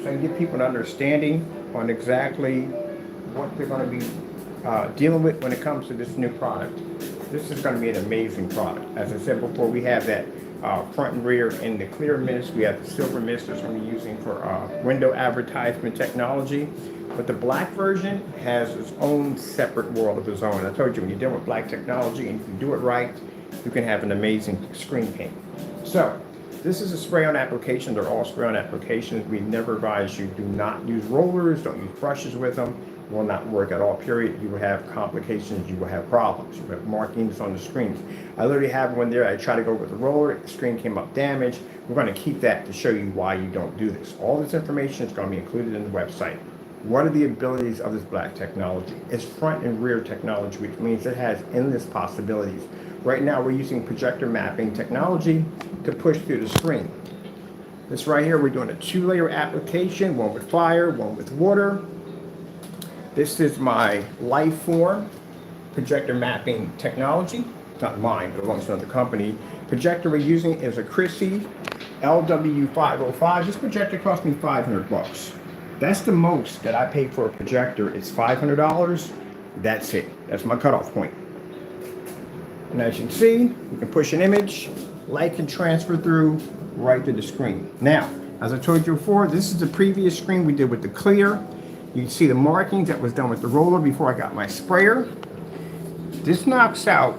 so I can give people an understanding on exactly what they're going to be dealing with when it comes to this new product. This is going to be an amazing product. As I said before, we have that front and rear in the clear mist. We have the silver mist that's going to be using for window advertisement technology. But the black version has its own separate world of its own. I told you, when you're dealing with black technology and you can do it right, you can have an amazing screen paint. So, this is a spray-on application. They're all spray-on applications. We never advise you do not use rollers, don't use brushes with them. It will not work at all, period. You will have complications, you will have problems. You will have markings on the screens. I literally have one there. I tried to go with the roller, the screen came up damaged. We're going to keep that to show you why you don't do this. All this information is going to be included in the website. What are the abilities of this black technology? It's front and rear technology, which means it has endless possibilities. Right now, we're using projector mapping technology to push through the screen. This right here, we're doing a 2-layer application, one with fire, one with water. This is my LVII projector mapping technology. It's not mine, but it belongs to another company. Projector we're using is a Chrissy LW505. This projector cost me $500. That's the most that I pay for a projector. It's $500. That's it. That's my cutoff point. And as you can see, you can push an image, light can transfer through right to the screen. Now, as I told you before, this is the previous screen we did with the clear. You can see the markings that was done with the roller before I got my sprayer. This knocks out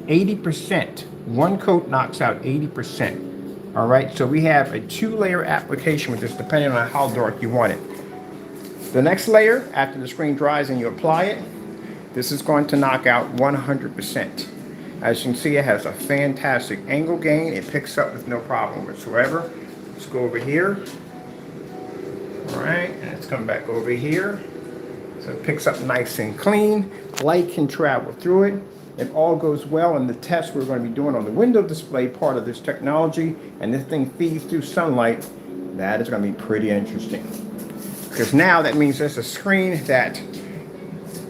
80%. One coat knocks out 80%. All right, so we have a 2-layer application with this, depending on how dark you want it. The next layer, after the screen dries and you apply it, this is going to knock out 100%. As you can see, it has a fantastic angle gain. It picks up with no problem whatsoever. Let's go over here. All right, and it's coming back over here. So it picks up nice and clean. Light can travel through it. If all goes well in the test we're going to be doing on the window display part of this technology, and this thing feeds through sunlight, that is going to be pretty interesting. Because now that means there's a screen that,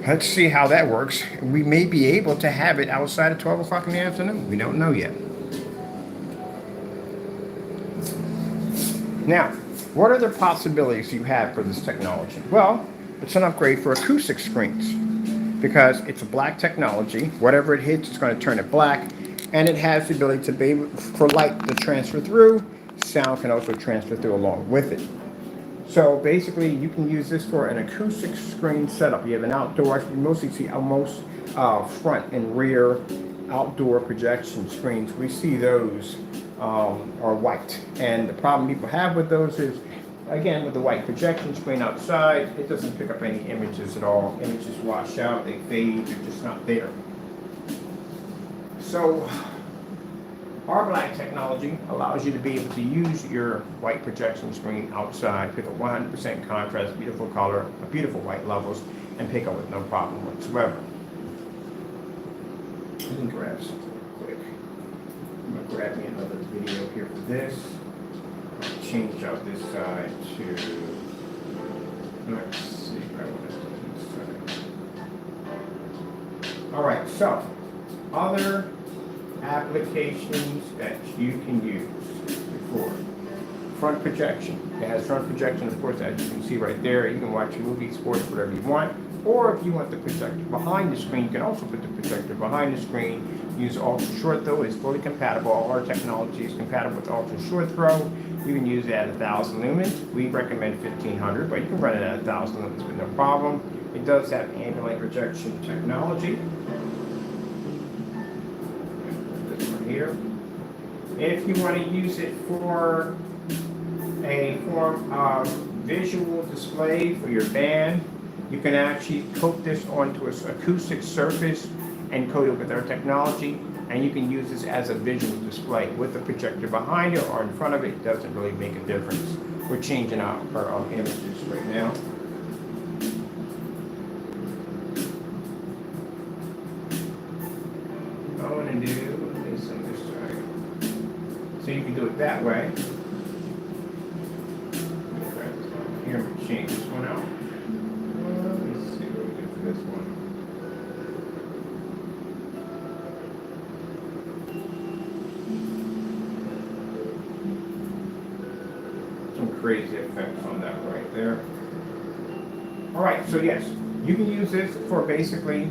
let's see how that works. We may be able to have it outside at 12 o'clock in the afternoon. We don't know yet. Now, what are the possibilities you have for this technology? Well, it's an upgrade for acoustic screens because it's a black technology. Whatever it hits, it's going to turn it black, and it has the ability to be able for light to transfer through. Sound can also transfer through along with it. So basically, you can use this for an acoustic screen setup. You have an outdoor, you mostly see most front and rear outdoor projection screens. We see those are white. And the problem people have with those is, again, with the white projection screen outside, it doesn't pick up any images at all. Images wash out, they fade, they're just not there. So our black technology allows you to be able to use your white projection screen outside, pick up 100% contrast, beautiful color, beautiful white levels, and pick up with no problem whatsoever. Let me grab something real quick. I'm going to grab me another video here for this. I'll change out this side to, let's see if I want to do this side. All right, so other applications that you can use for front projection. It has front projection, of course, as you can see right there. You can watch movies, sports, whatever you want. Or if you want the projector behind the screen, you can also put the projector behind the screen. Use ultra short throw. It's fully compatible. All our technology is compatible with ultra short throw. You can use it at 1,000 lumens. We recommend 1,500, but you can run it at 1,000 lumens with no problem. It does have ambient projection technology. Here. If you want to use it for a form of visual display for your band, you can actually coat this onto an acoustic surface and coat it with our technology, and you can use this as a visual display with the projector behind it or in front of it. It doesn't really make a difference. We're changing out our images right now. All I want to do is on this side. So you can do it that way. Here, I'm going to change this one out. Let's see what we do for this one. Some crazy effects on that right there. All right, so yes, you can use this for basically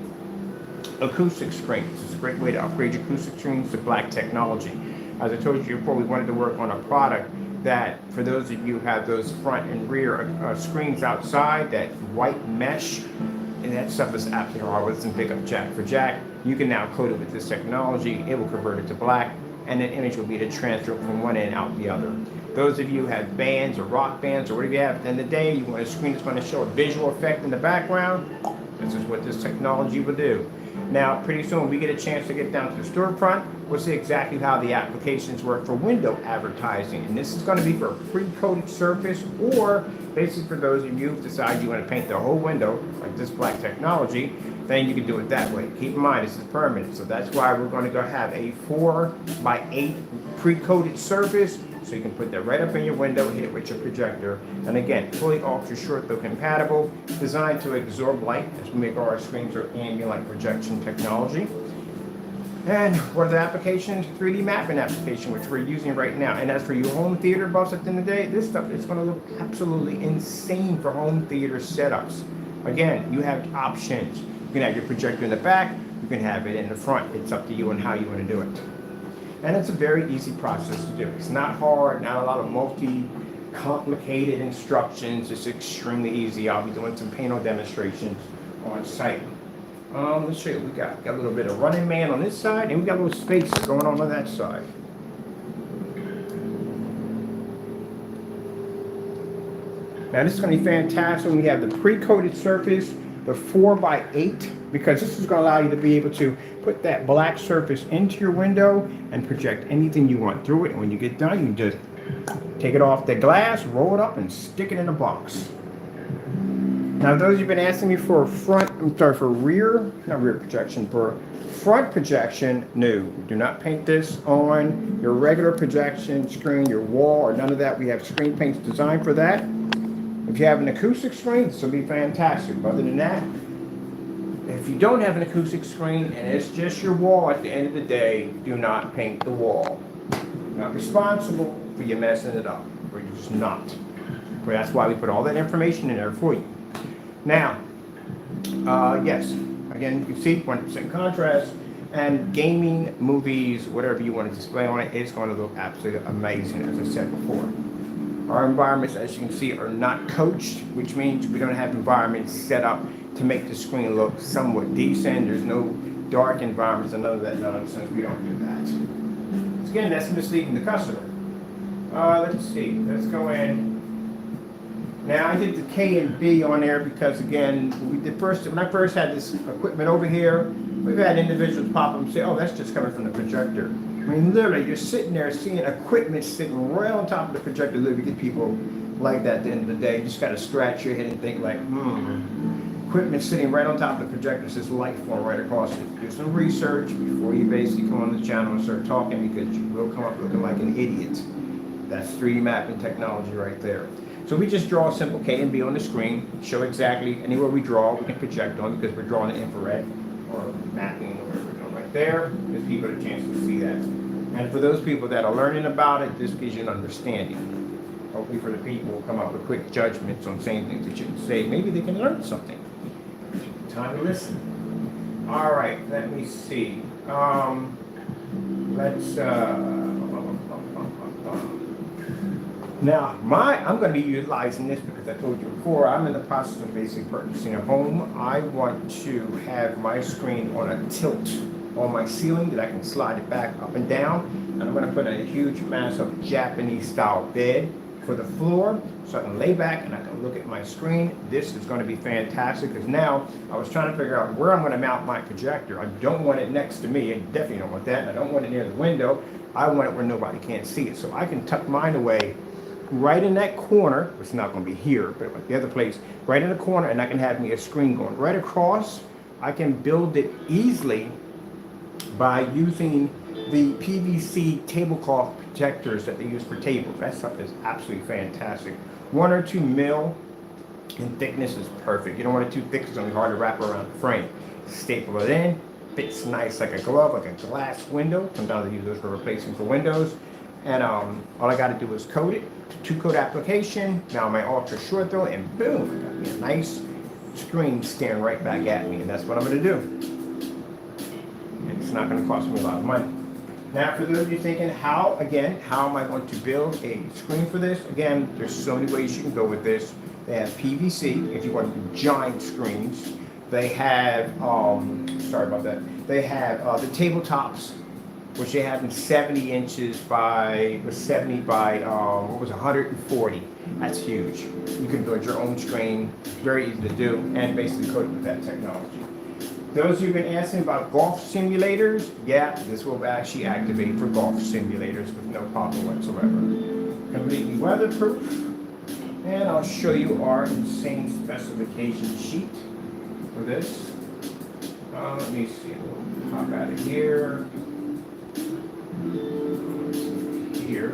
acoustic screens. It's a great way to upgrade your acoustic screens to black technology. As I told you before, we wanted to work on a product that, for those of you who have those front and rear screens outside, that white mesh, and that stuff is absolutely hard. It doesn't pick up jack for jack. You can now coat it with this technology. It will convert it to black, and the image will be to transfer from one end out the other. Those of you who have bands or rock bands or whatever you have, at the end of the day, you want a screen that's going to show a visual effect in the background. This is what this technology will do. Now, pretty soon, when we get a chance to get down to the storefront, we'll see exactly how the applications work for window advertising. And this is going to be for a pre-coated surface, or basically for those of you who decide you want to paint the whole window, like this black technology, then you can do it that way. Keep in mind, this is permanent, so that's why we're going to go have a 4x8 pre-coated surface, so you can put that right up in your window, hit it with your projector. And again, fully ultra short though compatible, designed to absorb light, as we make all our screens are ambient light projection technology. And what are the applications? 3D mapping application, which we're using right now. And as for you home theater buffs at the end of the day, this stuff is going to look absolutely insane for home theater setups. Again, you have options. You can have your projector in the back, you can have it in the front. It's up to you and how you want to do it. And it's a very easy process to do. It's not hard, not a lot of complicated instructions. It's extremely easy. I'll be doing some panel demonstrations on site. Let's show you what we got. Got a little bit of Running Man on this side, and we got a little space going on that side. Now this is going to be fantastic when we have the pre-coated surface, the 4x8, because this is going to allow you to be able to put that black surface into your window and project anything you want through it. And when you get done, you can just take it off the glass, roll it up, and stick it in a box. Now, those who've been asking me for rear projection, for front projection, no, do not paint this on your regular projection screen, your wall, or none of that. We have screen paints designed for that. If you have an acoustic screen, this will be fantastic. Other than that, if you don't have an acoustic screen and it's just your wall, at the end of the day, do not paint the wall. You're not responsible for you messing it up, or you're just not. But that's why we put all that information in there for you. Now, yes, again, you can see 100% contrast, and gaming, movies, whatever you want to display on it, it's going to look absolutely amazing, as I said before. Our environments, as you can see, are not coached, which means we don't have environments set up to make the screen look somewhat decent. There's no dark environments and none of that nonsense. We don't do that. So again, that's misleading the customer. Let's see. Let's go in. Now I did the K and B on there because again, when I first had this equipment over here, we've had individuals pop up and say, "Oh, that's just coming from the projector." I mean, literally, you're sitting there seeing equipment sitting right on top of the projector. Literally, get people like that at the end of the day. You just got to scratch your head and think like, equipment sitting right on top of the projector says light form right across it. Do some research before you basically come on the channel and start talking, because you will come up looking like an idiot. That's 3D mapping technology right there. So we just draw a simple K and B on the screen, show exactly anywhere we draw, we can project on, because we're drawing the infrared or mapping or whatever we're doing right there. Gives people a chance to see that. And for those people that are learning about it, this gives you an understanding. Hopefully for the people who come up with quick judgments on saying things they shouldn't say, maybe they can learn something. Time to listen. All right, let me see. Now, I'm going to be utilizing this because I told you before, I'm in the process of basically purchasing a home. I want to have my screen on a tilt on my ceiling that I can slide it back up and down. And I'm going to put in a huge, massive Japanese-style bed for the floor, so I can lay back and I can look at my screen. This is going to be fantastic, because now I was trying to figure out where I'm going to mount my projector. I don't want it next to me. I definitely don't want that. And I don't want it near the window. I want it where nobody can't see it. So I can tuck mine away right in that corner. It's not going to be here, but like the other place, right in the corner, and I can have me a screen going right across. I can build it easily by using the PVC tablecloth projectors that they use for tables. That stuff is absolutely fantastic. 1 or 2 mil in thickness is perfect. You don't want it too thick, it's going to be hard to wrap around the frame. Staple it in, fits nice like a glove, like a glass window. Sometimes they use those for replacing for windows. And all I got to do is code it, two-code application. Now my ultra short throw, and boom, got me a nice screen staring right back at me, and that's what I'm going to do. And it's not going to cost me a lot of money. Now, for those of you thinking, how am I going to build a screen for this? Again, there's so many ways you can go with this. They have PVC, if you want to do giant screens. They have, sorry about that. They have the tabletops, which they have in 70 inches by, 70 by, 140. That's huge. You can build your own screen, very easy to do, and basically code it with that technology. Those who've been asking about golf simulators, yeah, this will actually activate for golf simulators with no problem whatsoever. Completely weatherproof. And I'll show you our insane specification sheet for this. Let me see, we'll pop out of here. Here.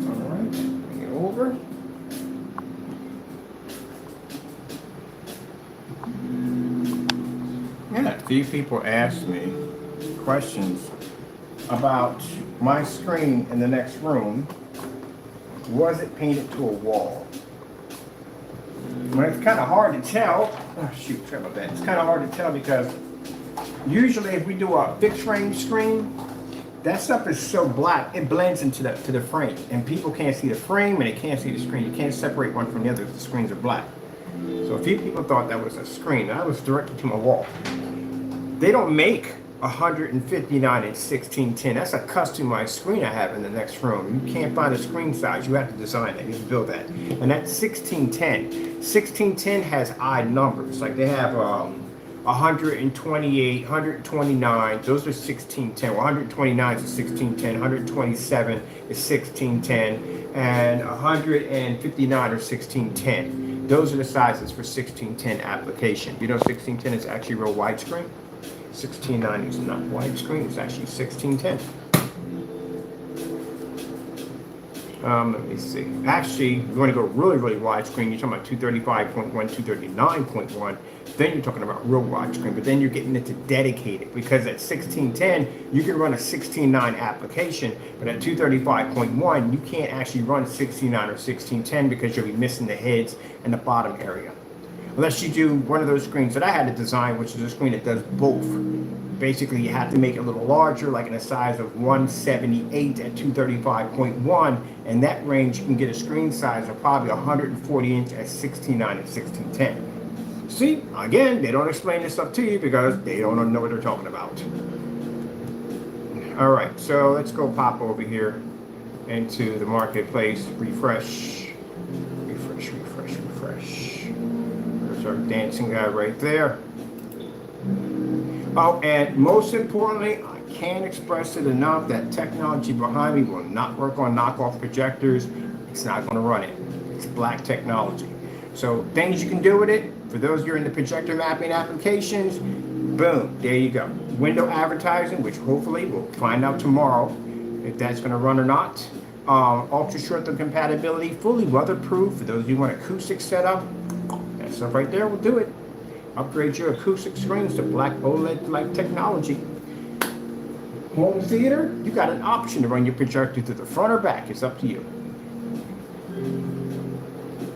All right, bring it over. Yeah, a few people asked me questions about my screen in the next room. Was it painted to a wall? Well, it's kind of hard to tell. Oh shoot, sorry about that. It's kind of hard to tell because usually if we do a fixed frame screen, that stuff is so black, it blends into the frame. And people can't see the frame and they can't see the screen. You can't separate one from the other if the screens are black. So a few people thought that was a screen. I was directed to my wall. They don't make 159 and 1610. That's a customized screen I have in the next room. You can't find a screen size. You have to design it. You have to build that. And that's 1610. 1610 has odd numbers. Like they have 128, 129. Those are 1610. Well, 129 is 1610. 127 is 1610. And 159 are 1610. Those are the sizes for 1610 application. You know 1610 is actually real widescreen? 1690 is not widescreen, it's actually 1610. Let me see. Actually, you want to go really, really widescreen, you're talking about 235.1, 239.1, then you're talking about real widescreen, but then you're getting into dedicated, because at 1610, you can run a 16:9 application, but at 235.1, you can't actually run 16:9 or 1610 because you'll be missing the heads and the bottom area. Unless you do one of those screens that I had to design, which is a screen that does both. Basically, you have to make it a little larger, like in a size of 178 at 235.1, and that range you can get a screen size of probably 140 inch at 16:9 and 16:10. See, again, they don't explain this stuff to you because they don't know what they're talking about. All right, so let's go pop over here into the marketplace, refresh. There's our dancing guy right there. Oh, and most importantly, I can't express it enough that technology behind me will not work on knockoff projectors. It's not going to run it. It's black technology. So things you can do with it, for those of you in the projector mapping applications, boom, there you go. Window advertising, which hopefully we'll find out tomorrow if that's going to run or not. Ultra short throw compatibility, fully weatherproof. For those of you who want acoustic setup, that stuff right there will do it. Upgrade your acoustic screens to black OLED-like technology. Home theater, you got an option to run your projector to the front or back. It's up to you.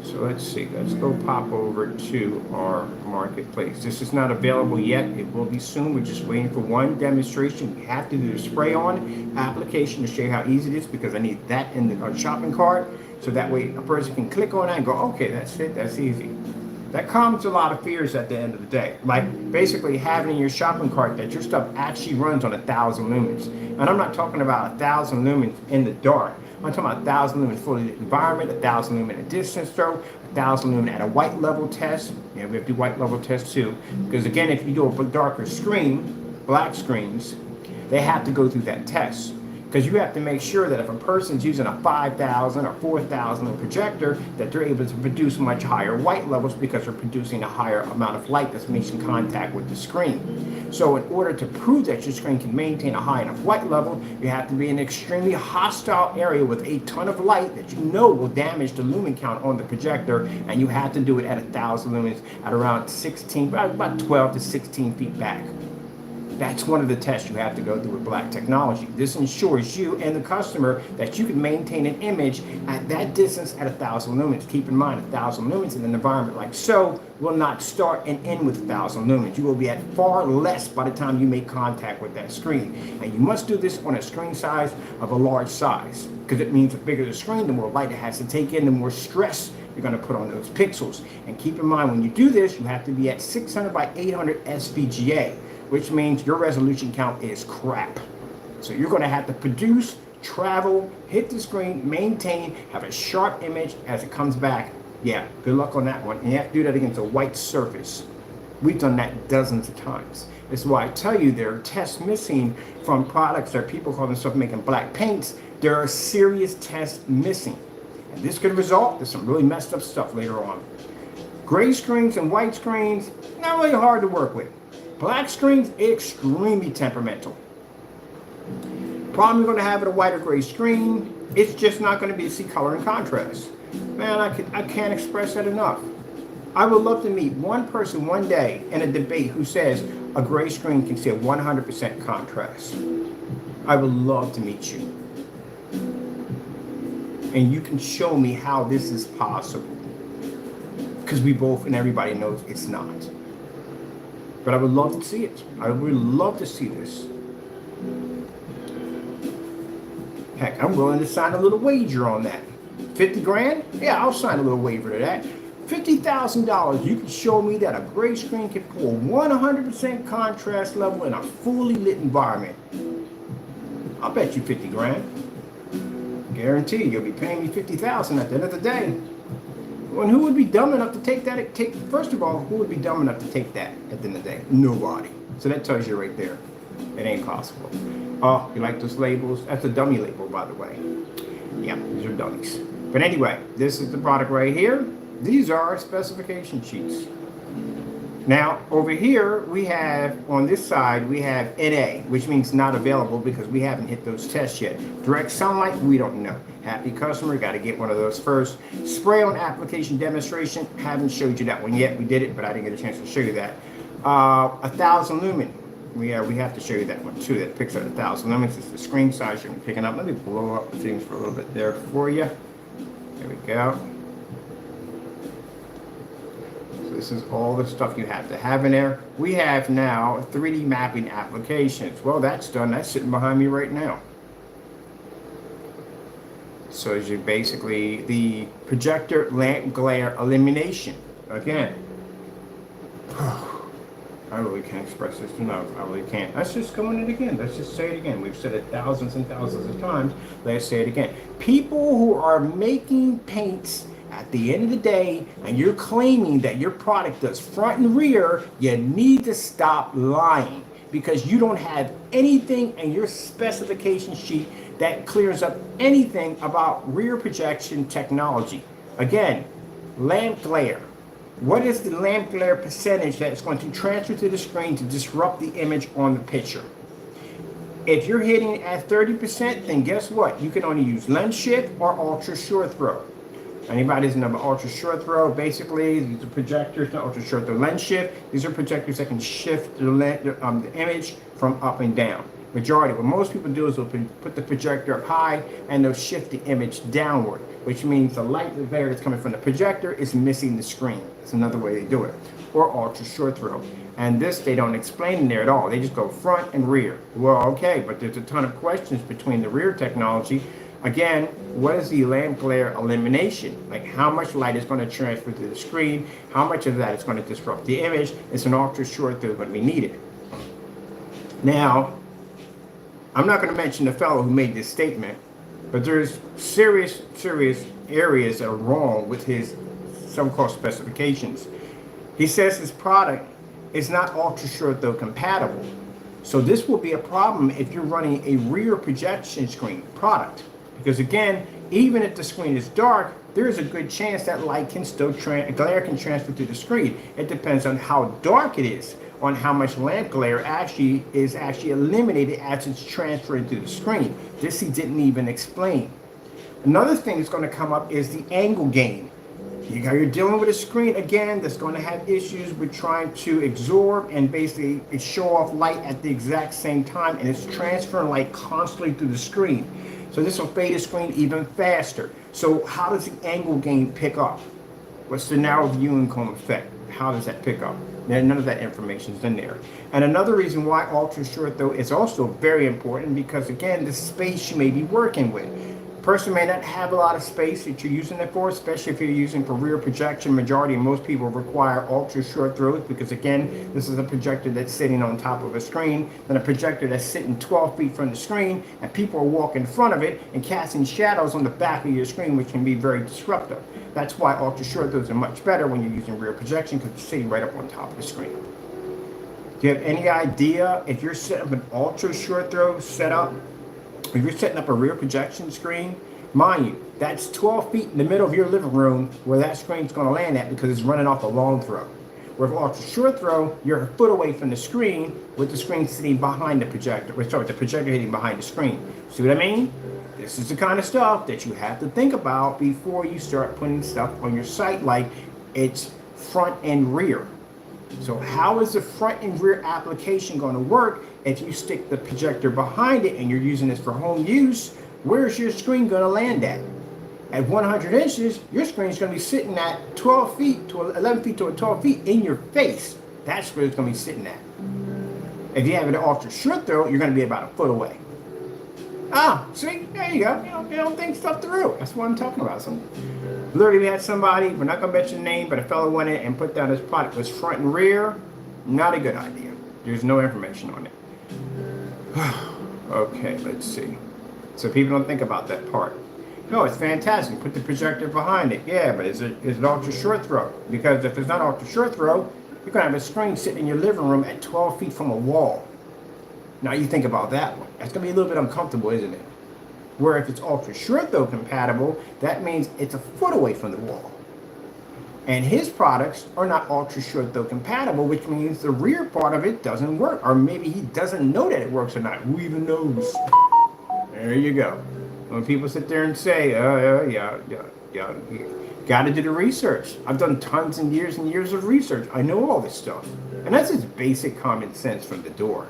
So let's see. Let's go pop over to our marketplace. This is not available yet. It will be soon. We're just waiting for one demonstration. We have to do the spray-on application to show you how easy it is because I need that in the shopping cart. So that way a person can click on it and go, okay, that's it. That's easy. That calms a lot of fears at the end of the day. Like basically having in your shopping cart that your stuff actually runs on 1,000 lumens. And I'm not talking about 1,000 lumens in the dark. I'm talking about 1,000 lumens fully lit environment, 1,000 lumen at distance throw, 1,000 lumen at a white level test. Yeah, we have to do white level tests too. Because again, if you do a darker screen, black screens, they have to go through that test. Because you have to make sure that if a person's using a 5,000 or 4,000 projector, that they're able to produce much higher white levels because they're producing a higher amount of light that's making contact with the screen. So in order to prove that your screen can maintain a high enough white level, you have to be in an extremely hostile area with a ton of light that you know will damage the lumen count on the projector, and you have to do it at 1,000 lumens at around 16, about 12 to 16 feet back. That's one of the tests you have to go through with black technology. This ensures you and the customer that you can maintain an image at that distance at 1,000 lumens. Keep in mind, 1,000 lumens in an environment like so will not start and end with 1,000 lumens. You will be at far less by the time you make contact with that screen. And you must do this on a screen size of a large size, because it means the bigger the screen, the more light it has to take in, the more stress you're going to put on those pixels. And keep in mind, when you do this, you have to be at 600 by 800 SVGA, which means your resolution count is crap. So you're going to have to produce, travel, hit the screen, maintain, have a sharp image as it comes back. Yeah, good luck on that one. And you have to do that against a white surface. We've done that dozens of times. That's why I tell you there are tests missing from products that people call themselves making black paints. There are serious tests missing. And this could result in some really messed up stuff later on. Gray screens and white screens, not really hard to work with. Black screens, extremely temperamental. Problem you're going to have with a white or gray screen, it's just not going to be see color and contrast. Man, I can't express that enough. I would love to meet one person one day in a debate who says a gray screen can see a 100% contrast. I would love to meet you. And you can show me how this is possible. Because we both and everybody knows it's not. But I would love to see it. I would love to see this. Heck, I'm willing to sign a little wager on that. 50 grand? Yeah, I'll sign a little waiver to that. $50,000, you can show me that a gray screen can pull 100% contrast level in a fully lit environment. I'll bet you 50 grand. Guarantee you'll be paying me 50,000 at the end of the day. Well, and who would be dumb enough to take that? First of all, who would be dumb enough to take that at the end of the day? Nobody. So that tells you right there, it ain't possible. Oh, you like those labels? That's a dummy label, by the way. Yeah, these are dummies. But anyway, this is the product right here. These are specification sheets. Now, over here, we have, on this side, we have NA, which means not available because we haven't hit those tests yet. Direct sunlight, we don't know. Happy customer, got to get one of those first. Spray on application demonstration, haven't showed you that one yet. We did it, but I didn't get a chance to show you that. 1,000 lumen. We have to show you that one too. That picks up 1,000 lumens. It's the screen size you're picking up. Let me blow up things for a little bit there for you. There we go. So this is all the stuff you have to have in there. We have now 3D mapping applications. Well, that's done. That's sitting behind me right now. So as you basically the projector lamp glare elimination. Again. I really can't express this enough. I really can't. Let's just go in it again. Let's just say it again. We've said it thousands and thousands of times. Let's say it again. People who are making paints at the end of the day, and you're claiming that your product does front and rear, you need to stop lying, because you don't have anything in your specification sheet that clears up anything about rear projection technology. Again, lamp glare. What is the lamp glare percentage that's going to transfer to the screen to disrupt the image on the picture? If you're hitting at 30%, then guess what? You can only use lens shift or ultra short throw. Anybody doesn't know about ultra short throw? Basically, these are projectors, not ultra short throw, lens shift. These are projectors that can shift the image from up and down. Majority, what most people do is they'll put the projector up high and they'll shift the image downward, which means the light glare that's coming from the projector is missing the screen. That's another way they do it. Or ultra short throw. And this they don't explain in there at all. They just go front and rear. Well, okay, but there's a ton of questions between the rear technology. Again, what is the lamp glare elimination? Like how much light is going to transfer to the screen? How much of that is going to disrupt the image? It's an ultra short throw going to be needed. Now, I'm not going to mention the fellow who made this statement, but there's serious areas that are wrong with his so-called specifications. He says his product is not ultra short throw compatible. So this will be a problem if you're running a rear projection screen product. Because again, even if the screen is dark, there is a good chance that light can still glare can transfer to the screen. It depends on how dark it is, on how much lamp glare is eliminated as it's transferring to the screen. This he didn't even explain. Another thing that's going to come up is the angle gain. You're dealing with a screen again that's going to have issues with trying to absorb and basically show off light at the exact same time, and it's transferring light constantly through the screen. So this will fade the screen even faster. So how does the angle gain pick up? What's the narrow viewing cone effect? How does that pick up? None of that information is in there. And another reason why ultra short though is also very important, because again, the space you may be working with. Person may not have a lot of space that you're using it for, especially if you're using for rear projection. Majority of most people require ultra short throws because again, this is a projector that's sitting on top of a screen, then a projector that's sitting 12 feet from the screen, and people are walking in front of it and casting shadows on the back of your screen, which can be very disruptive. That's why ultra short throws are much better when you're using rear projection, because you're sitting right up on top of the screen. Do you have any idea if you're setting up an ultra short throw setup? If you're setting up a rear projection screen, mind you, that's 12 feet in the middle of your living room where that screen's going to land at, because it's running off a long throw. With ultra short throw, you're a foot away from the screen with the screen sitting behind the projector. Sorry, the projector hitting behind the screen. See what I mean? This is the kind of stuff that you have to think about before you start putting stuff on your site, like it's front and rear. So how is the front and rear application going to work if you stick the projector behind it and you're using this for home use? Where's your screen going to land at? At 100 inches, your screen is going to be sitting at 12 feet to 11 feet to 12 feet in your face. That's where it's going to be sitting at. If you have an ultra short throw, you're going to be about a foot away. Ah, see, there you go. You don't think stuff through. That's what I'm talking about. So, literally, we had somebody, we're not going to mention the name, but a fellow went in and put down his product was front and rear. Not a good idea. There's no information on it. Okay, let's see. So people don't think about that part. No, it's fantastic. Put the projector behind it. Yeah, but is it ultra short throw? Because if it's not ultra short throw, you're going to have a screen sitting in your living room at 12 feet from a wall. Now you think about that one. That's going to be a little bit uncomfortable, isn't it? Where if it's ultra short throw compatible, that means it's a foot away from the wall. And his products are not ultra short throw compatible, which means the rear part of it doesn't work. Or maybe he doesn't know that it works or not. Who even knows? There you go. When people sit there and say, yeah, got to do the research. I've done tons and years of research. I know all this stuff. And that's just basic common sense from the door.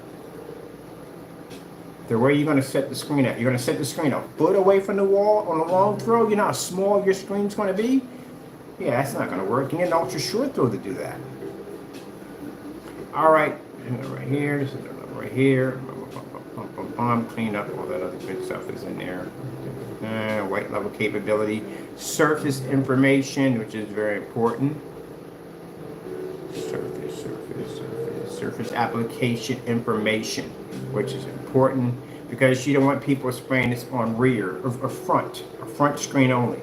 The way you're going to set the screen at, you're going to set the screen a foot away from the wall on a long throw. You know how small your screen's going to be? Yeah, that's not going to work. You need an ultra short throw to do that. All right, right here, this is right here. Clean up all that other good stuff is in there. White level capability, surface information, which is very important. Surface application information, which is important because you don't want people spraying this on rear or front screen only.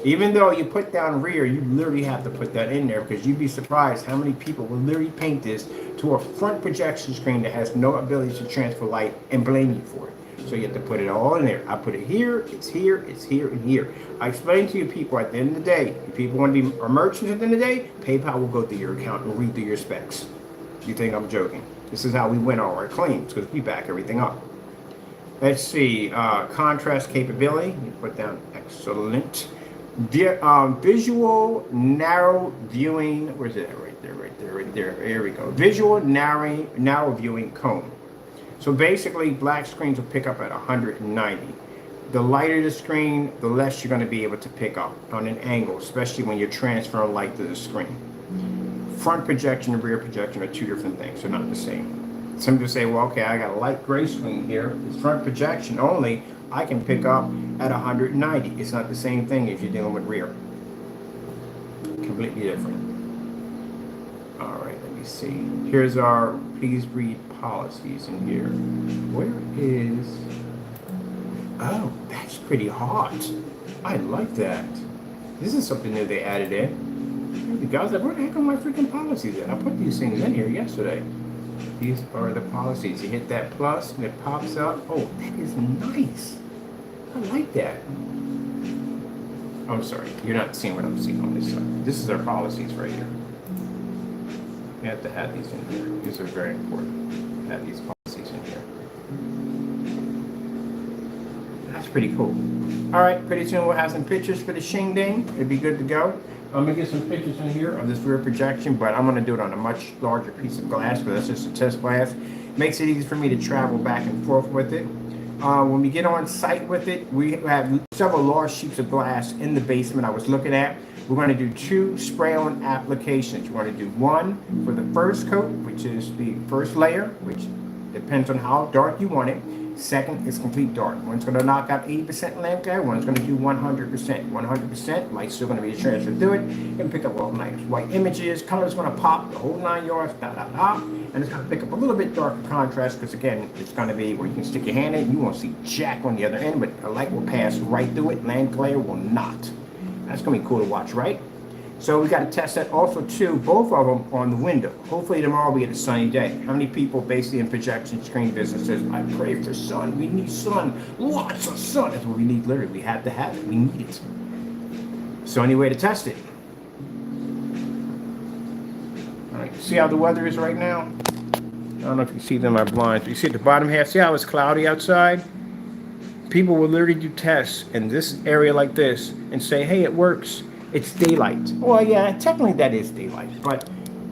Even though you put down rear, you literally have to put that in there, because you'd be surprised how many people will literally paint this to a front projection screen that has no ability to transfer light and blame you for it. So you have to put it all in there. I put it here, it's here, it's here, and here. I explain to you people at the end of the day, if people want to be merchants at the end of the day, PayPal will go through your account and read through your specs. You think I'm joking? This is how we win all our claims, because we back everything up. Let's see, contrast capability. You put down excellent. Visual narrow viewing. Where's it? Right there. There we go. Visual narrow viewing cone. So basically, black screens will pick up at 190. The lighter the screen, the less you're going to be able to pick up on an angle, especially when you're transferring light to the screen. Front projection and rear projection are two different things. They're not the same. Some people say, well, okay, I got a light gray screen here. It's front projection only. I can pick up at 190. It's not the same thing if you're dealing with rear. Completely different. All right, let me see. Here's our please read policies in here. Where is... Oh, that's pretty hot. I like that. This is something new they added in. The guys like, where the heck are my freaking policies at? I put these things in here yesterday. These are the policies. You hit that plus and it pops up. Oh, that is nice. I like that. I'm sorry, you're not seeing what I'm seeing on this side. This is our policies right here. You have to have these in here. These are very important. Have these policies in here. That's pretty cool. All right, pretty soon we'll have some pictures for the Shing Ding. It'll be good to go. I'm gonna get some pictures in here of this rear projection, but I'm gonna do it on a much larger piece of glass, because that's just a test glass. Makes it easy for me to travel back and forth with it. When we get on site with it, we have several large sheets of glass in the basement I was looking at. We're going to do 2 spray-on applications. We're going to do one for the first coat, which is the first layer, which depends on how dark you want it. Second is complete dark. One's going to knock out 80% lamp glare, one's going to do 100%. 100%, light's still going to be a transfer through it, and pick up all nice white images. Color's going to pop the whole 9 yards, and it's going to pick up a little bit darker contrast, because again, it's going to be where you can stick your hand in, you won't see jack on the other end, but the light will pass right through it, lamp glare will not. That's going to be cool to watch, right? So we got to test that also too, both of them on the window. Hopefully tomorrow we get a sunny day. How many people basically in projection screen business says, I pray for sun, we need sun, lots of sun. That's what we need, literally, we have to have it, we need it. So any way to test it. All right, see how the weather is right now? I don't know if you see them in my blinds. You see at the bottom half, see how it's cloudy outside? People will literally do tests in this area like this and say, hey, it works. It's daylight. Well, yeah, technically that is daylight, but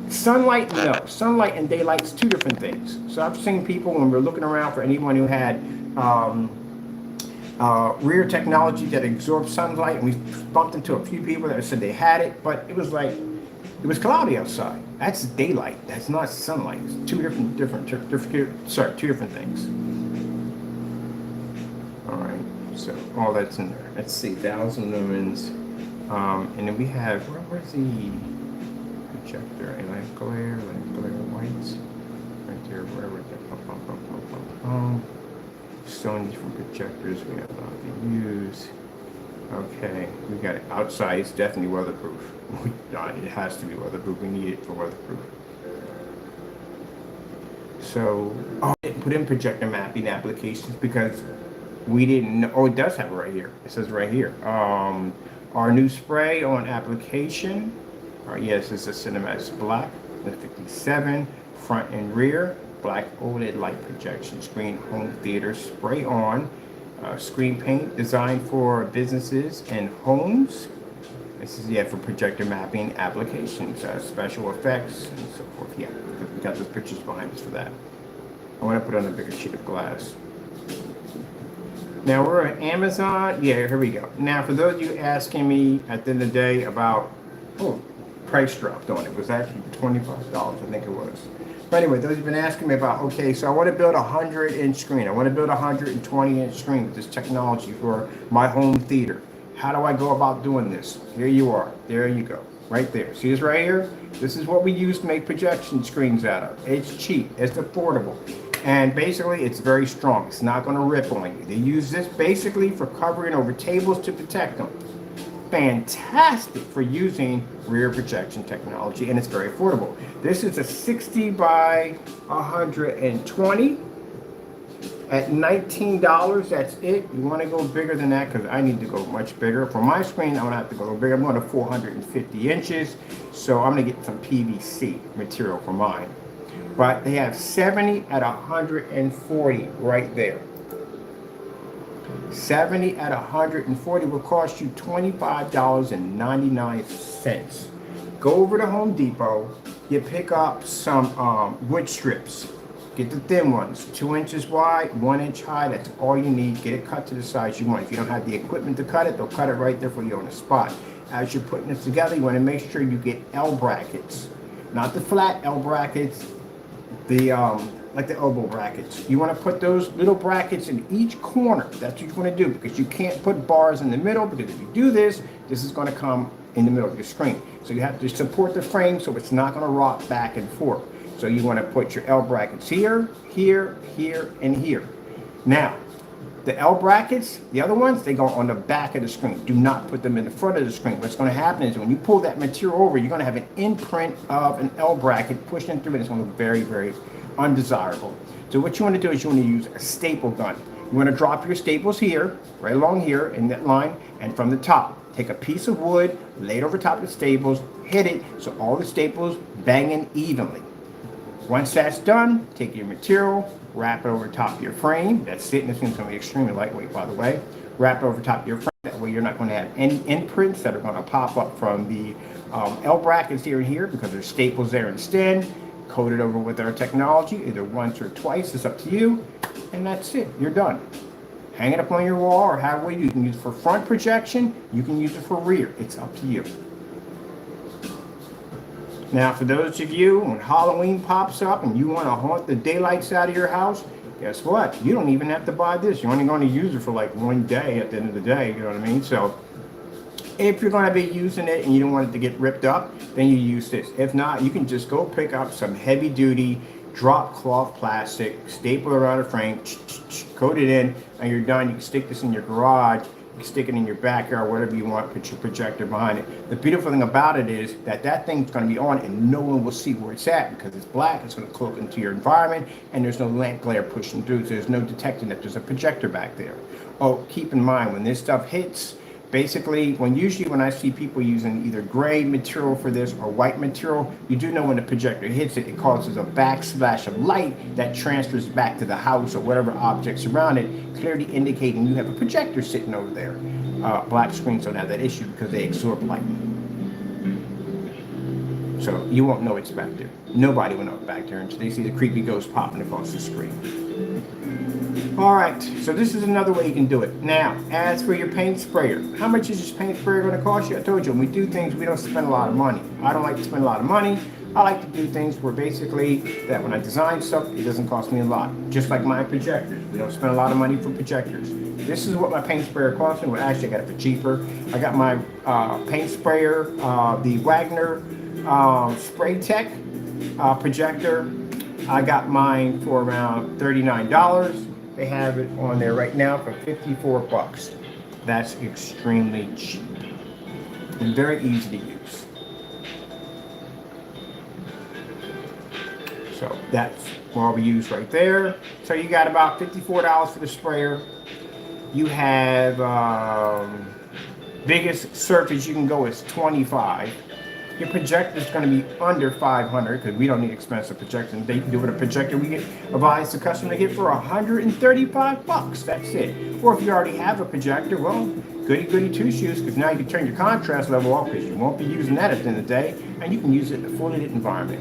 sunlight, no. Sunlight and daylight's 2 different things. So I've seen people, when we're looking around for anyone who had rear technology that absorbs sunlight, and we bumped into a few people that said they had it, but it was like, it was cloudy outside. That's daylight. That's not sunlight. It's two different things. All right, so all that's in there. Let's see, 1,000 lumens. And then we have, where's the projector? A lamp glare whites. Right there, wherever it's at. So many different projectors we have to use. Okay, we got it outside. It's definitely weatherproof. It has to be weatherproof. We need it for weatherproof. So, I didn't put in projector mapping applications because we didn't know. Oh, it does have it right here. It says right here. Our new spray on application. Yes, it's a CINEMAX black, the 57, front and rear, black OLED light projection screen, home theater spray on, screen paint designed for businesses and homes. This is, yeah, for projector mapping applications, special effects, and so forth. Yeah, we got those pictures behind us for that. I want to put on a bigger sheet of glass. Now we're at Amazon. Yeah, here we go. Now for those of you asking me at the end of the day about, price dropped on it. It was actually $25, I think it was. But anyway, those who've been asking me about, okay, so I want to build a 100-inch screen. I want to build a 120-inch screen with this technology for my home theater. How do I go about doing this? Here you are. There you go. Right there. See this right here? This is what we use to make projection screens out of. It's cheap. It's affordable. And basically, it's very strong. It's not going to rip on you. They use this basically for covering over tables to protect them. Fantastic for using rear projection technology, and it's very affordable. This is a 60 by 120 at $19. That's it. You want to go bigger than that because I need to go much bigger. For my screen, I'm going to have to go bigger. I'm going to 450 inches, so I'm going to get some PVC material for mine. But they have 70 at 140 right there. 70 at 140 will cost you $25.99. Go over to Home Depot, you pick up some wood strips. Get the thin ones, 2 inches wide, 1 inch high. That's all you need. Get it cut to the size you want. If you don't have the equipment to cut it, they'll cut it right there for you on the spot. As you're putting this together, you want to make sure you get L brackets, not the flat L brackets, the like the elbow brackets. You want to put those little brackets in each corner. That's what you want to do, because you can't put bars in the middle, because if you do this, this is going to come in the middle of your screen. So you have to support the frame so it's not going to rock back and forth. So you want to put your L brackets here, here, here, and here. Now, the L brackets, the other ones, they go on the back of the screen. Do not put them in the front of the screen. What's going to happen is when you pull that material over, you're going to have an imprint of an L bracket pushing through, and it's going to look very, very undesirable. So what you want to do is you want to use a staple gun. You want to drop your staples here, right along here in that line, and from the top, take a piece of wood, lay it over top of the staples, hit it so all the staples bang in evenly. Once that's done, take your material, wrap it over top of your frame. That's it, and this one's going to be extremely lightweight, by the way. Wrap it over top of your frame. That way you're not going to have any imprints that are going to pop up from the L brackets here and here because there's staples there instead. Coat it over with our technology, either once or twice, it's up to you. And that's it, you're done. Hang it up on your wall or however you can use it for front projection, you can use it for rear, it's up to you. Now for those of you, when Halloween pops up and you want to haunt the daylights out of your house, guess what? You don't even have to buy this. You're only going to use it for like one day at the end of the day, you know what I mean? So if you're going to be using it and you don't want it to get ripped up, then you use this. If not, you can just go pick up some heavy duty drop cloth plastic, staple it around a frame, coat it in, and you're done. You can stick this in your garage, you can stick it in your backyard, whatever you want, put your projector behind it. The beautiful thing about it is that that thing's going to be on and no one will see where it's at because it's black, it's going to cloak into your environment, and there's no lamp glare pushing through, so there's no detecting that there's a projector back there. Oh, keep in mind, when this stuff hits, basically, usually when I see people using either gray material for this or white material, you do know when the projector hits it, it causes a backslash of light that transfers back to the house or whatever objects around it, clearly indicating you have a projector sitting over there. Black screens don't have that issue because they absorb light. So you won't know it's back there. Nobody will know it's back there until they see the creepy ghost popping across the screen. All right, so this is another way you can do it. Now, as for your paint sprayer, how much is this paint sprayer going to cost you? I told you, when we do things, we don't spend a lot of money. I don't like to spend a lot of money. I like to do things where basically that when I design stuff, it doesn't cost me a lot. Just like my projectors. We don't spend a lot of money for projectors. This is what my paint sprayer cost me. Well, actually, I got it for cheaper. I got my paint sprayer, the Wagner Spray Tech projector. I got mine for around $39. They have it on there right now for 54 bucks. That's extremely cheap and very easy to use. So that's what we use right there. So you got about $54 for the sprayer. You have biggest surface you can go is 25. Your projector is going to be under 500 because we don't need expensive projectors. They can do with a projector we get advise the customer to get for 135 bucks. That's it. Or if you already have a projector, well, goody goody two shoes, because now you can turn your contrast level off because you won't be using that at the end of the day, and you can use it in a fully lit environment.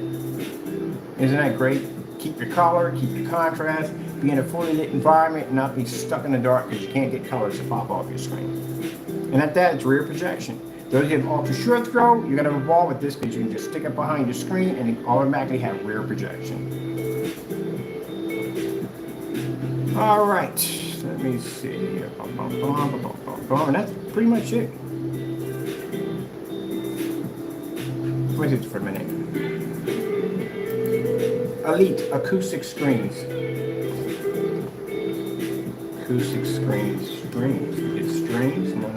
Isn't that great? Keep your color, keep your contrast, be in a fully lit environment, and not be stuck in the dark because you can't get colors to pop off your screen. And at that, it's rear projection. Those who have ultra short throw, you're going to evolve with this because you can just stick it behind your screen and you automatically have rear projection. All right, let me see. And that's pretty much it. Wait it for a minute. Elite acoustic screens. Acoustic screens. Strings. It's strings? No.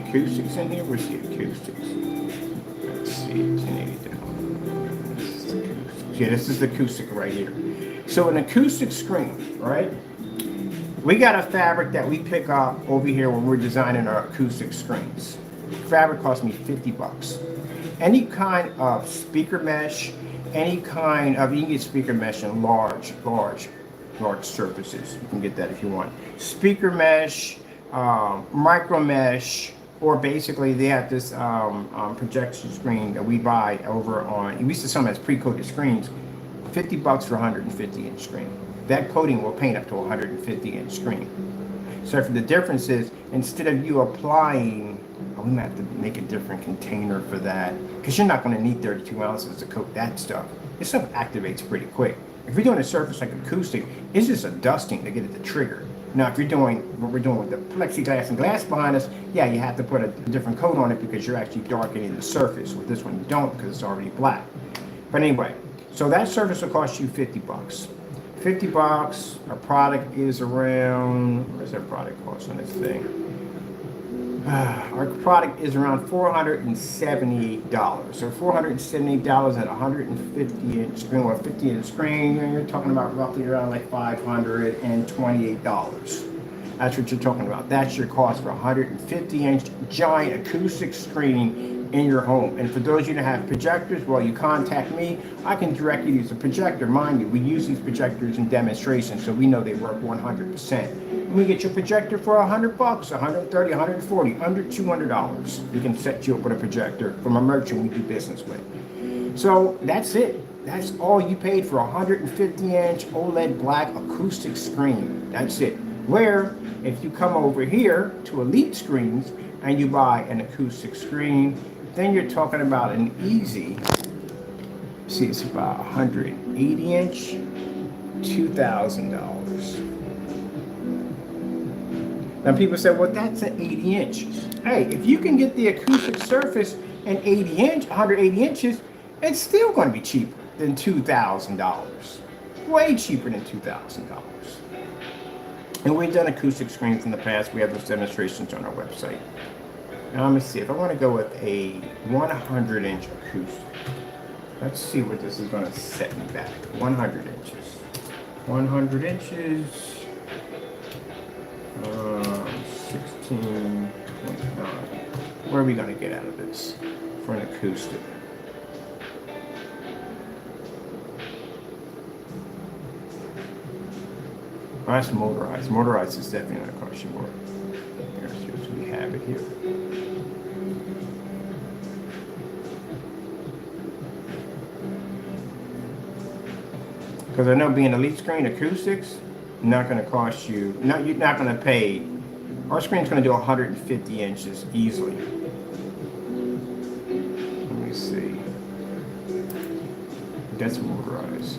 Acoustics in here. Where's the acoustics? Let's see, 1080 down. This is the acoustics. Yeah, this is the acoustic right here. So an acoustic screen, right? We got a fabric that we pick up over here when we're designing our acoustic screens. Fabric cost me 50 bucks. Any kind of speaker mesh, any kind of, you can get speaker mesh in large surfaces. You can get that if you want. Speaker mesh, micro mesh, or basically they have this projection screen that we buy over on, we used to sell them as pre-coated screens, 50 bucks for a 150 inch screen. That coating will paint up to a 150 inch screen. So for the difference is, instead of you applying, we might have to make a different container for that, because you're not going to need 32 ounces to coat that stuff. This stuff activates pretty quick. If you're doing a surface like acoustic, it's just a dusting to get it to trigger. Now, if you're doing what we're doing with the plexiglass and glass behind us, yeah, you have to put a different coat on it because you're actually darkening the surface. With this one, you don't because it's already black. But anyway, so that surface will cost you 50 bucks. 50 bucks. Our product is around, where's our product cost on this thing? Our product is around $478. So $478 at 150 inch screen, or 50 inch screen, you're talking about roughly around like $528. That's what you're talking about. That's your cost for a 150 inch giant acoustic screen in your home. And for those of you that have projectors, well, you contact me. I can directly use a projector. Mind you, we use these projectors in demonstrations, so we know they work 100%. And we get your projector for $100, $130, $140, under $200. We can set you up with a projector from a merchant we do business with. So that's it. That's all you paid for a 150-inch OLED black acoustic screen. That's it. Where if you come over here to Elite Screens and you buy an acoustic screen, then you're talking about an easy, see, it's about 180-inch, $2,000. Now people say, well, that's an 80-inch. Hey, if you can get the acoustic surface an 180 inches, it's still going to be cheaper than $2,000. Way cheaper than $2,000. And we've done acoustic screens in the past. We have those demonstrations on our website. Now let me see, if I want to go with a 100-inch acoustic, let's see what this is going to set me back. 100 inches. 100 inches. 16.9. What are we going to get out of this for an acoustic? Well, that's motorized. Motorized is definitely going to cost you more. Here's what we have it here. Because I know being Elite Screen acoustics, not going to cost you, you're not going to pay, our screen's going to do 150 inches easily. Let me see. That's motorized.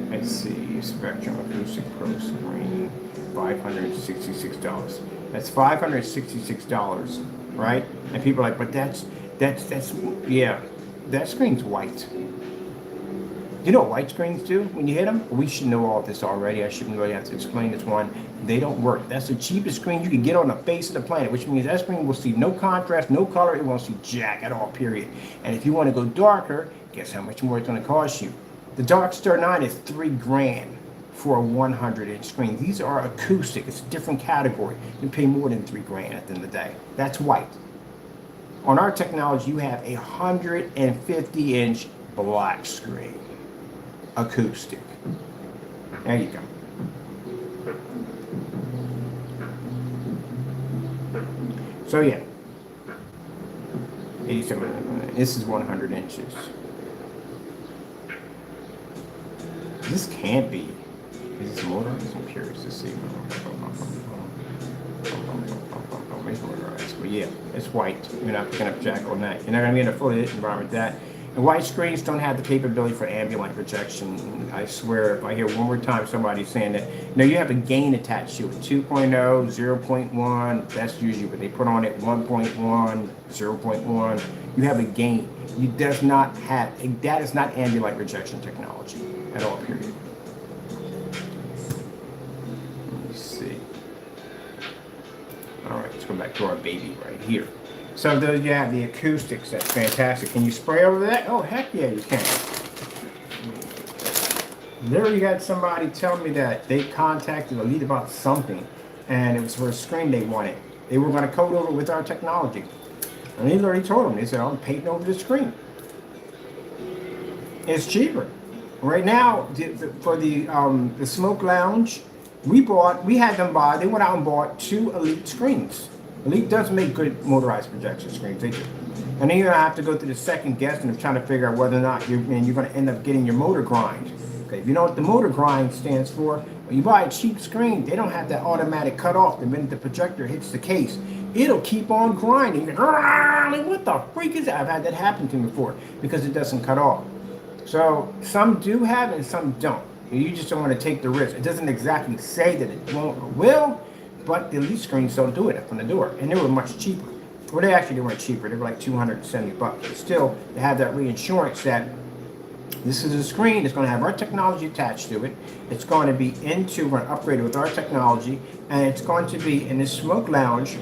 Let's see, Spectrum Acoustic Pro Screen, $566. That's $566, right? And people are like, but that's, yeah, that screen's white. You know what white screens do when you hit them? We should know all this already. I shouldn't really have to explain this one. They don't work. That's the cheapest screen you can get on the face of the planet, which means that screen will see no contrast, no color. It won't see jack at all, period. And if you want to go darker, guess how much more it's going to cost you? The Darkstar 9 is $3,000 for a 100-inch screen. These are acoustic. It's a different category. You pay more than $3,000 at the end of the day. That's white. On our technology, you have a 150-inch black screen. Acoustic. There you go. So yeah, 87. This is 100 inches. This can't be. Is this motorized? I'm curious to see. It's motorized. But yeah, it's white. You're not picking up jack on that. You're not going to be in a fully lit environment with that. And white screens don't have the capability for ambient projection. I swear, if I hear one more time somebody saying that, no, you have a gain attached to it. 2.0, 0.1, that's usually what they put on it. 1.1, 0.1. You have a gain. It does not have, that is not ambient light projection technology at all, period. Let me see. All right, let's go back to our baby right here. So those you have the acoustics, that's fantastic. Can you spray over that? Oh, heck yeah, you can. Literally got somebody tell me that they contacted Elite about something, and it was for a screen they wanted. They were going to code over with our technology. And he already told them, they said, I'm painting over the screen. It's cheaper. Right now, for the Smoke Lounge, we had them buy, they went out and bought 2 Elite screens. Elite does make good motorized projection screens, they do. And then you're gonna have to go through the second guessing of trying to figure out whether or not you're gonna end up getting your motor grind. Okay, if you know what the motor grind stands for, when you buy a cheap screen, they don't have that automatic cut off the minute the projector hits the case. It'll keep on grinding. Like, what the freak is that? I've had that happen to me before because it doesn't cut off. So some do have it and some don't. You just don't want to take the risk. It doesn't exactly say that it won't or will, but the Elite screens don't do it up on the door, and they were much cheaper. Well, they weren't cheaper. They were like $270. But still, they have that reinsurance that this is a screen that's going to have our technology attached to it. It's going to be we're going to upgrade it with our technology, and it's going to be in this smoke lounge,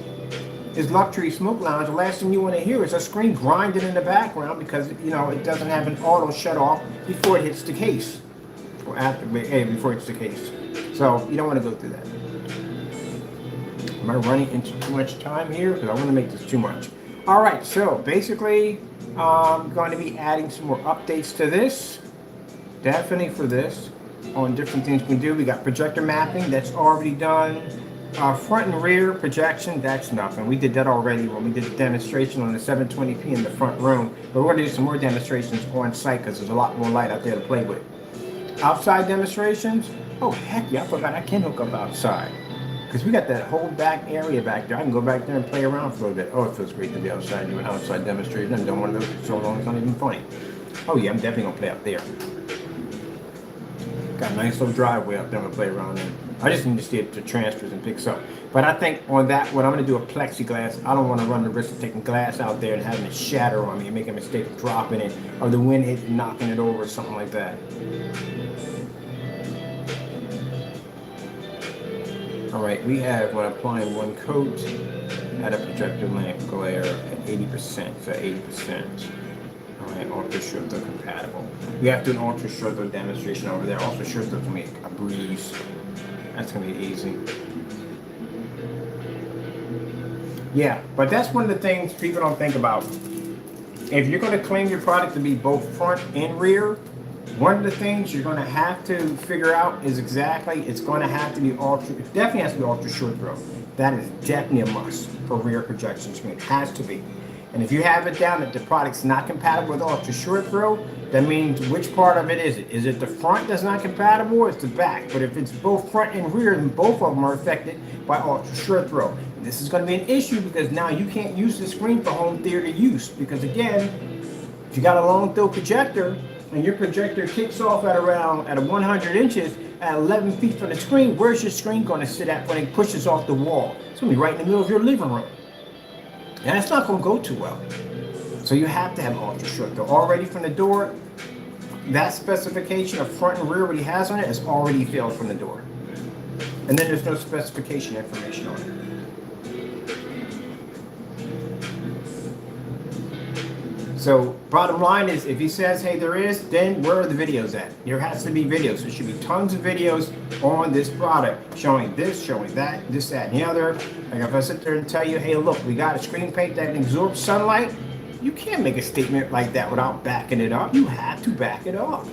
this luxury smoke lounge. The last thing you want to hear is a screen grinding in the background because it doesn't have an auto shut off before it hits the case, or before it hits the case. So you don't want to go through that. Am I running into too much time here? Because I want to make this too much. All right, so basically, I'm going to be adding some more updates to this. Definitely for this, on different things we can do. We got projector mapping, that's already done. Front and rear projection, that's nothing. We did that already when we did the demonstration on the 720p in the front room. But we're going to do some more demonstrations on site because there's a lot more light out there to play with. Outside demonstrations, oh heck yeah, I forgot I can hook up outside. Because we got that whole back area back there. I can go back there and play around for a little bit. Oh, it feels great to be outside doing outside demonstration. I've done one of those for so long, it's not even funny. Oh yeah, I'm definitely going to play up there. Got a nice little driveway up there to play around in. I just need to see if the transfers and picks up. But I think on that one, I'm going to do a plexiglass. I don't want to run the risk of taking glass out there and having it shatter on me and make a mistake of dropping it, or the wind hit and knocking it over or something like that. All right, we have, when applying one coat, at a projector lamp glare at 80%, so 80%. All right, ultra short though compatible. We have to do an ultra short though demonstration over there. Ultra short though can make a breeze. That's gonna be easy. Yeah, but that's one of the things people don't think about. If you're gonna claim your product to be both front and rear, one of the things you're going to have to figure out is exactly, it's going to have to be ultra, it definitely has to be ultra short throw. That is definitely a must for rear projection screen. It has to be. And if you have it down that the product's not compatible with ultra short throw, that means which part of it is it? Is it the front that's not compatible, or it's the back? But if it's both front and rear, then both of them are affected by ultra short throw. And this is going to be an issue because now you can't use the screen for home theater use. Because again, if you got a long throw projector, and your projector kicks off at around 100 inches at 11 feet from the screen, where's your screen going to sit at when it pushes off the wall? It's going to be right in the middle of your living room. And that's not going to go too well. So you have to have ultra short throw. Already from the door, that specification of front and rear, what he has on it, is already failed from the door. And then there's no specification information on it. So bottom line is, if he says, hey, there is, then where are the videos at? There has to be videos. There should be tons of videos on this product showing this, showing that, this, that, and the other. Like if I sit there and tell you, hey, look, we got a screen paint that absorbs sunlight, you can't make a statement like that without backing it up. You have to back it up.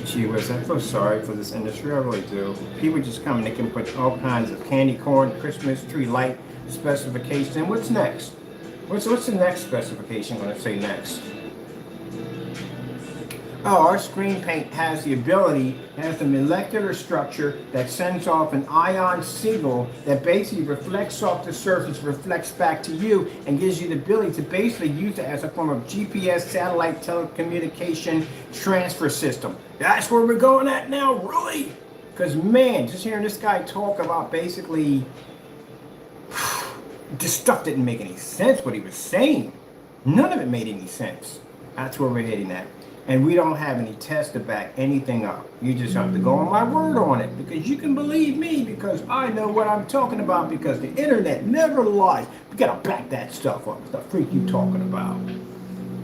Gee whiz, I feel sorry for this industry, I really do. People just come and they can put all kinds of candy corn, Christmas tree light specifications. And what's next? What's the next specification going to say next? Oh, our screen paint has the ability, has the molecular structure that sends off an ion signal that basically reflects off the surface, reflects back to you, and gives you the ability to basically use it as a form of GPS satellite telecommunication transfer system. That's where we're going at now, really? Because man, just hearing this guy talk about basically this stuff didn't make any sense, what he was saying. None of it made any sense. That's where we're heading at. And we don't have any tests to back anything up. You just have to go on my word on it, because you can believe me, because I know what I'm talking about, because the internet never lies. We gotta back that stuff up. What the freak you talking about?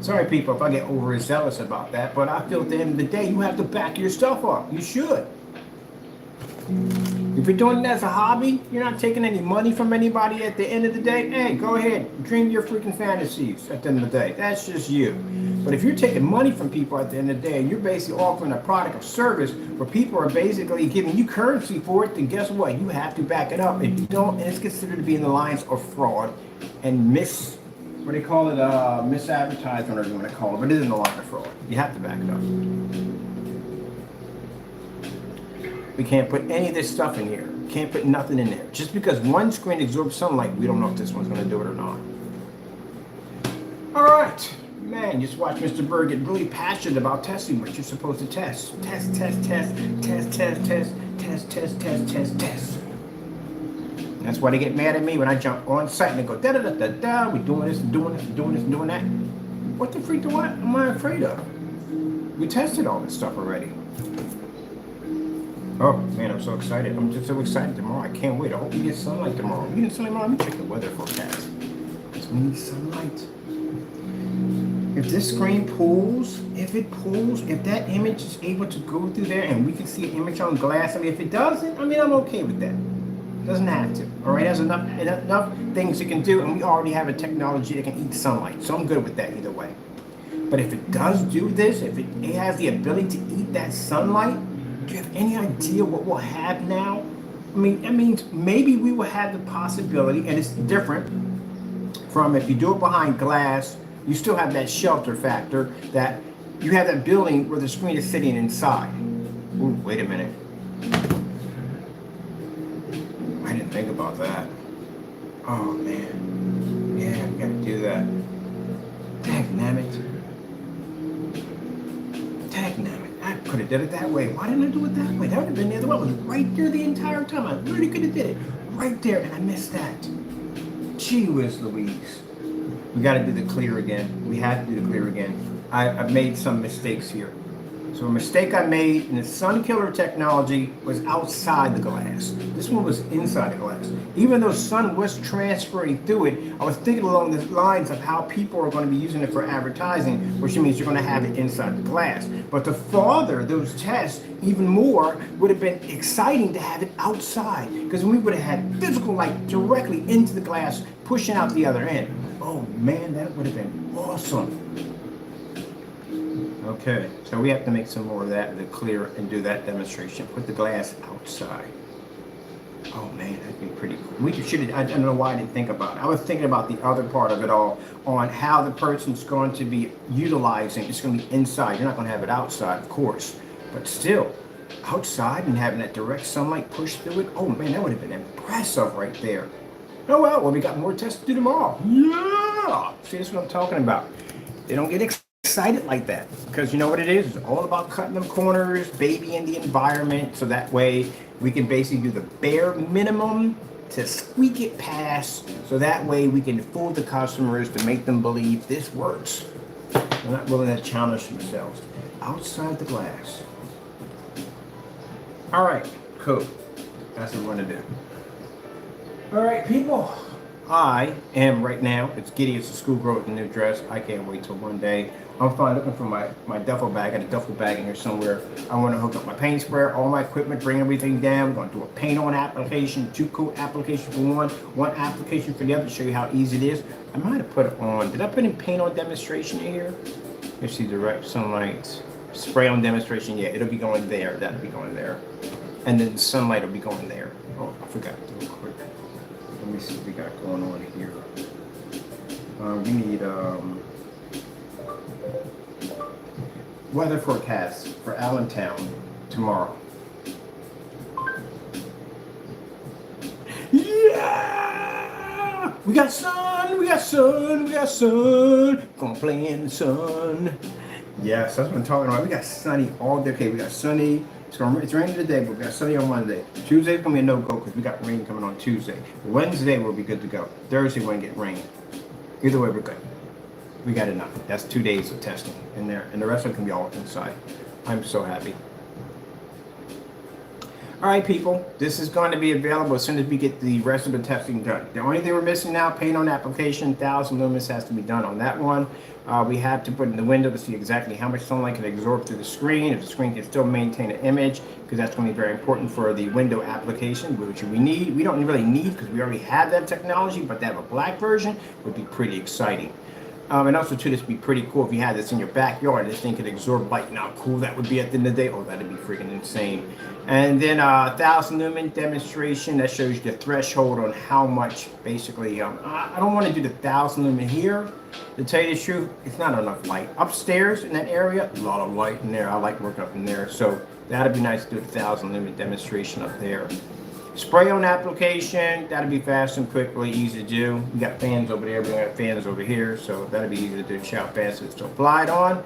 Sorry people if I get overzealous about that, but I feel at the end of the day you have to back your stuff up. You should. If you're doing it as a hobby, you're not taking any money from anybody at the end of the day, hey, go ahead, dream your freaking fantasies at the end of the day. That's just you. But if you're taking money from people at the end of the day, and you're basically offering a product or service where people are basically giving you currency for it, then guess what? You have to back it up. If you don't, it's considered to be in the lines of fraud and what do they call it, misadvertising, whatever you want to call it, but it is in the line of fraud. You have to back it up. We can't put any of this stuff in here. Can't put nothing in there. Just because one screen absorbs sunlight, we don't know if this one's going to do it or not. All right. Man, just watch Mr. Bird get really passionate about testing what you're supposed to test. Test, test, test, test, test, test, test, test, test, test, test. That's why they get mad at me when I jump on site and they go, da-da-da-da-da, we're doing this, doing this, doing this, doing that. What the freak am I afraid of? We tested all this stuff already. Oh man, I'm so excited. I'm just so excited tomorrow. I can't wait. I hope we get sunlight tomorrow. We get sunlight tomorrow. Let me check the weather forecast. Because we need sunlight. If this screen pulls, if that image is able to go through there and we can see an image on glass, I mean, if it doesn't, I mean, I'm okay with that. Doesn't have to. All right, it has enough things it can do, and we already have a technology that can eat sunlight. So I'm good with that either way. But if it does do this, if it has the ability to eat that sunlight, do you have any idea what we'll have now? I mean, that means maybe we will have the possibility, and it's different from if you do it behind glass, you still have that shelter factor, that you have that building where the screen is sitting inside. Ooh, wait a minute. I didn't think about that. Oh man. Yeah, we gotta do that. Dagnammit. I could have did it that way. Why didn't I do it that way? That would have been the other way. I was right there the entire time. I literally could have did it. Right there, and I missed that. Gee whiz Louise. We got to do the clear again. We have to do the clear again. I've made some mistakes here. So a mistake I made in the sun killer technology was outside the glass. This one was inside the glass. Even though sun was transferring through it, I was thinking along the lines of how people are going to be using it for advertising, which means you're going to have it inside the glass. But to father those tests even more would have been exciting to have it outside, because we would have had physical light directly into the glass, pushing out the other end. Oh man, that would have been awesome. Okay, so we have to make some more of that, the clear, and do that demonstration. Put the glass outside. Oh man, that'd be pretty cool. We should. I don't know why I didn't think about it. I was thinking about the other part of it all, on how the person's going to be utilizing. It's going to be inside. You're not going to have it outside, of course, but still, outside and having that direct sunlight push through it. Oh man, that would have been impressive right there. Oh well, we got more tests to do tomorrow. Yeah. See, this is what I'm talking about. They don't get excited like that, because you know what it is? It's all about cutting them corners, babying the environment, so that way we can basically do the bare minimum to squeak it past, so that way we can fool the customers to make them believe this works. They're not willing to challenge themselves. Outside the glass. All right, cool. That's what we're gonna do. All right, people. I am right now, it's giddy as a schoolgirl with a new dress. I can't wait till one day. I'm fine looking for my duffel bag. I got a duffel bag in here somewhere. I want to hook up my paint sprayer, all my equipment, bring everything down. We're going to do a paint on application, 2 coat application for one application for the other, to show you how easy it is. I might have put it on. Did I put in paint on demonstration in here? Let's see, direct sunlight, spray on demonstration. Yeah, it'll be going there. That'll be going there. And then sunlight will be going there. Oh, I forgot real quick. Let me see what we got going on here. We need weather forecast for Allentown tomorrow. Yeah! We got sun, we got sun, we got sun. Gonna play in the sun. Yes, that's what I'm talking about. We got sunny all day. Okay, we got sunny. It's raining today, but we got sunny on Monday. Tuesday's gonna be a no-go because we got rain coming on Tuesday. Wednesday we'll be good to go. Thursday we're gonna get rain. Either way, we're good. We got enough. That's 2 days of testing in there, and the rest of it can be all inside. I'm so happy. All right, people, this is going to be available as soon as we get the rest of the testing done. The only thing we're missing now, paint on application, 1,000 lumens has to be done on that one. We have to put in the window to see exactly how much sunlight can absorb through the screen, if the screen can still maintain an image, because that's going to be very important for the window application, which we need. We don't really need, because we already have that technology, but to have a black version would be pretty exciting. And also, too, this would be pretty cool if you had this in your backyard. This thing could absorb light. Now, how cool that would be at the end of the day. Oh, that'd be freaking insane. And then 1,000 lumen demonstration. That shows you the threshold on how much, basically. I don't want to do the 1,000 lumen here. To tell you the truth, it's not enough light. Upstairs in that area, a lot of light in there. I like working up in there. So that'd be nice to do the 1,000 lumen demonstration up there. Spray on application, that'll be fast and quick, really easy to do. We got fans over there, we got fans over here, so that'll be easy to do. Shout fast to apply it on.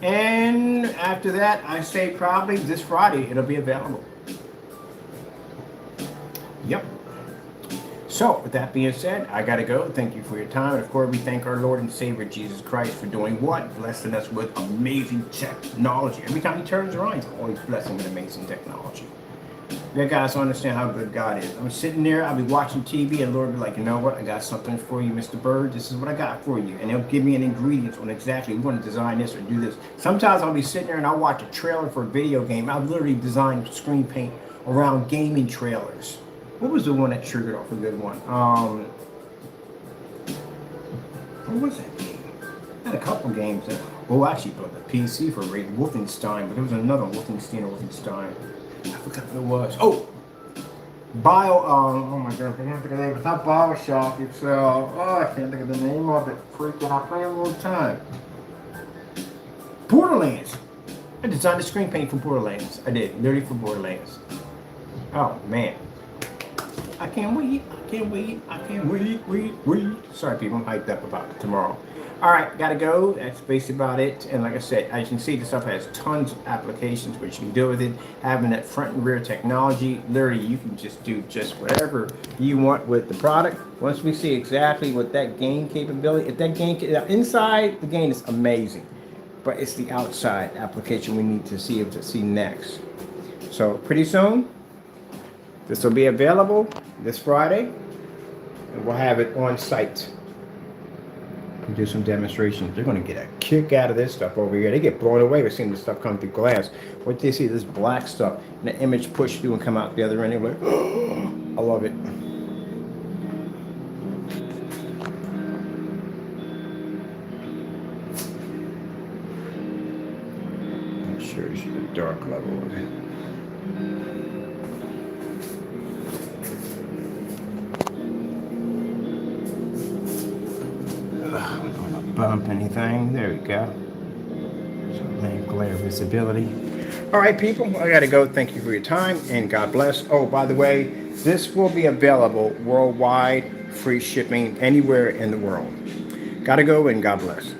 And after that, I say probably this Friday it'll be available. Yep. So with that being said, I gotta go. Thank you for your time. And of course, we thank our Lord and Savior Jesus Christ for doing what? Blessing us with amazing technology. Every time he turns around, he's always blessing with amazing technology. You guys understand how good God is. I'm sitting there, I'll be watching TV, and the Lord will be like, you know what? I got something for you, Mr. Bird. This is what I got for you. And he'll give me an ingredient on exactly, we want to design this or do this. Sometimes I'll be sitting there and I'll watch a trailer for a video game. I've literally designed screen paint around gaming trailers. What was the one that triggered off a good one? What was that game? I had a couple games that, oh, actually built the PC for Raid Wolfenstein, but there was another Wolfenstein. I forgot what it was. Oh, oh my god, I can't think of the name. It's not Bioshock, it's, I can't think of the name of it. Freaking, I play it all the time. Borderlands. I designed the screen paint for Borderlands. I did, literally for Borderlands. Oh, man. I can't wait. Sorry, people, I'm hyped up about tomorrow. All right, gotta go. That's basically about it. And like I said, as you can see, this stuff has tons of applications which you can do with it. Having that front and rear technology, literally, you can just do just whatever you want with the product. Once we see exactly what that gain capability, if that gain, inside the gain is amazing, but it's the outside application we need to see next. So pretty soon, this will be available this Friday, and we'll have it on site and do some demonstrations. They're going to get a kick out of this stuff over here. They get blown away with seeing this stuff come through glass. What they see, this black stuff, and the image push through and come out the other end. They're like, oh, I love it. Make sure you see the dark level of it. Bump anything. There we go. Some glare visibility. All right, people, I gotta go. Thank you for your time and God bless. Oh, by the way, this will be available worldwide, free shipping anywhere in the world. Gotta go and God bless.